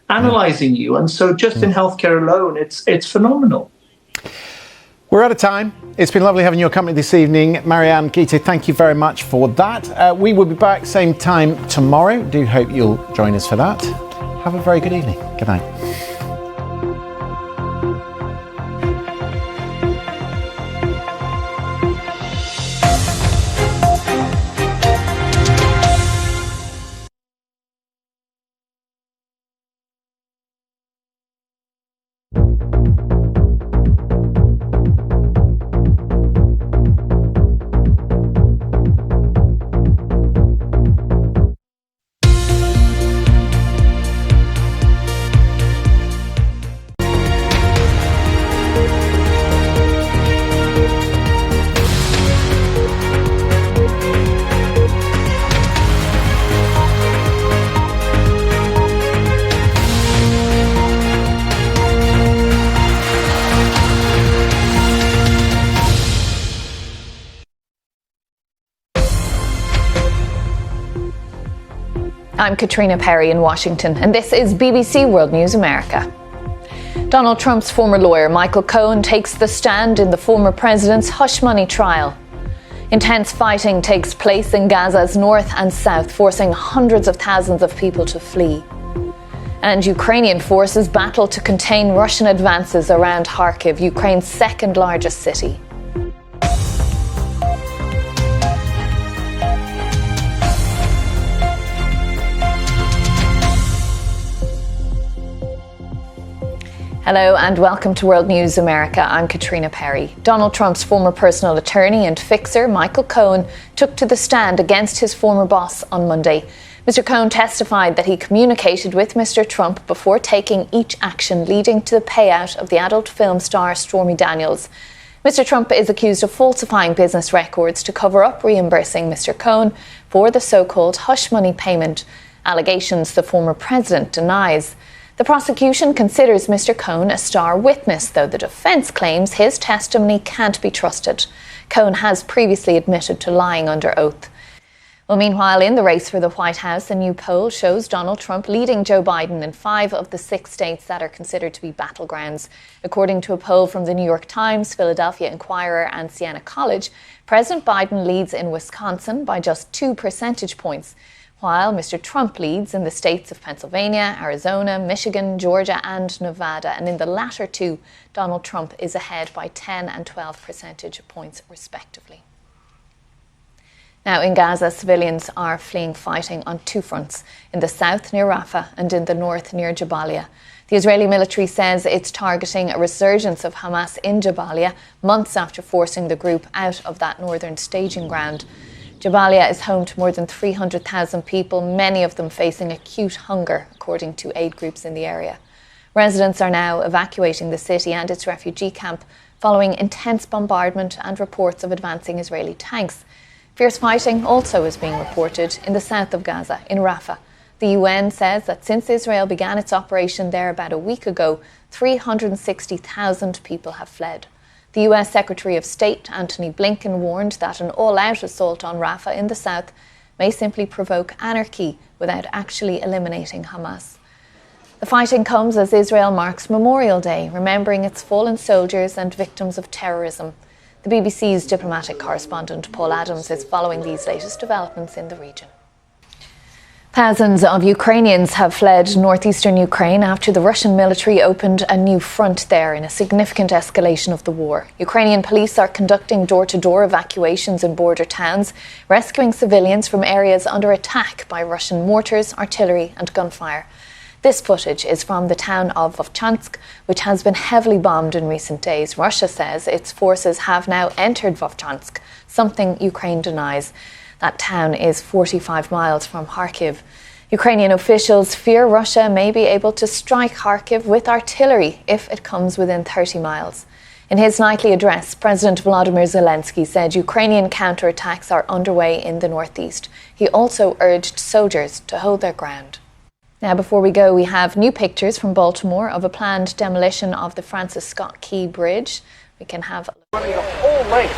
analysing you. And so just in healthcare alone, it's phenomenal. We're out of time. It's been lovely having your company this evening. Marianne, Gita, thank you very much for that. We will be back same time tomorrow. Do hope you'll join us for that. Have a very good evening. Good night. I'm Caitriona Perry in Washington, and this is BBC World News America. Donald Trump's former lawyer, Michael Cohen, takes the stand in the former president's hush money trial. Intense fighting takes place in Gaza's north and south, forcing hundreds of thousands of people to flee. And Ukrainian forces battle to contain Russian advances around Kharkiv, Ukraine's second largest city. Hello and welcome to World News America. I'm Caitriona Perry. Donald Trump's former personal attorney and fixer, Michael Cohen, took to the stand against his former boss on Monday. Mr. Cohen testified that he communicated with Mr. Trump before taking each action leading to the payout of the adult film star Stormy Daniels. Mr. Trump is accused of falsifying business records to cover up reimbursing Mr. Cohen for the so-called hush money payment, allegations the former president denies. The prosecution considers Mr. Cohen a star witness, though the defence claims his testimony can't be trusted. Cohen has previously admitted to lying under oath. Well, meanwhile, in the race for the White House, a new poll shows Donald Trump leading Joe Biden in 5 of the 6 states that are considered to be battlegrounds. According to a poll from the New York Times, Philadelphia Inquirer and Siena College, President Biden leads in Wisconsin by just 2 percentage points, while Mr. Trump leads in the states of Pennsylvania, Arizona, Michigan, Georgia and Nevada. And in the latter 2, Donald Trump is ahead by 10 and 12 percentage points respectively. Now in Gaza, civilians are fleeing fighting on 2 fronts, in the south near Rafah and in the north near Jabalia. The Israeli military says it's targeting a resurgence of Hamas in Jabalia, months after forcing the group out of that northern staging ground. Jabalia is home to more than 300,000 people, many of them facing acute hunger, according to aid groups in the area. Residents are now evacuating the city and its refugee camp following intense bombardment and reports of advancing Israeli tanks. Fierce fighting also is being reported in the south of Gaza, in Rafah. The UN says that since Israel began its operation there about a week ago, 360,000 people have fled. The US Secretary of State, Antony Blinken, warned that an all-out assault on Rafah in the south may simply provoke anarchy without actually eliminating Hamas. The fighting comes as Israel marks Memorial Day, remembering its fallen soldiers and victims of terrorism. The BBC's diplomatic correspondent Paul Adams is following these latest developments in the region. Thousands of Ukrainians have fled northeastern Ukraine after the Russian military opened a new front there in a significant escalation of the war. Ukrainian police are conducting door-to-door evacuations in border towns, rescuing civilians from areas under attack by Russian mortars, artillery and gunfire. This footage is from the town of Vovchansk, which has been heavily bombed in recent days. Russia says its forces have now entered Vovchansk, something Ukraine denies. That town is 45 miles from Kharkiv. Ukrainian officials fear Russia may be able to strike Kharkiv with artillery if it comes within 30 miles. In his nightly address, President Volodymyr Zelensky said Ukrainian counterattacks are underway in the northeast. He also urged soldiers to hold their ground. Now, before we go, we have new pictures from Baltimore of a planned demolition of the Francis Scott Key Bridge. We can have running the whole length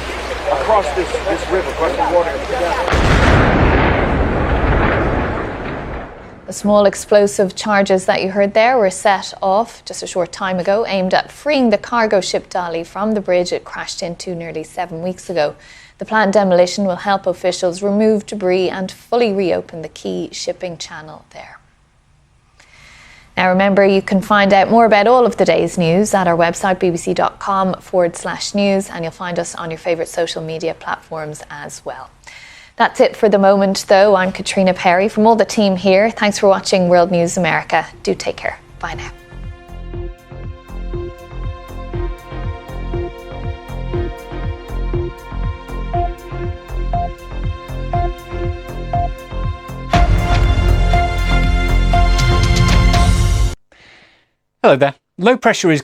across this river, across the water. The small explosive charges that you heard there were set off just a short time ago, aimed at freeing the cargo ship Dali from the bridge it crashed into nearly 7 weeks ago. The planned demolition will help officials remove debris and fully reopen the key shipping channel there. Now remember, you can find out more about all of the day's news at our website bbc.com/news, and you'll find us on your favourite social media platforms as well. That's it for the moment, though. I'm Caitriona Perry from all the team here. Thanks for watching World News America. Do take care. Bye now. Hello there. Low pressure is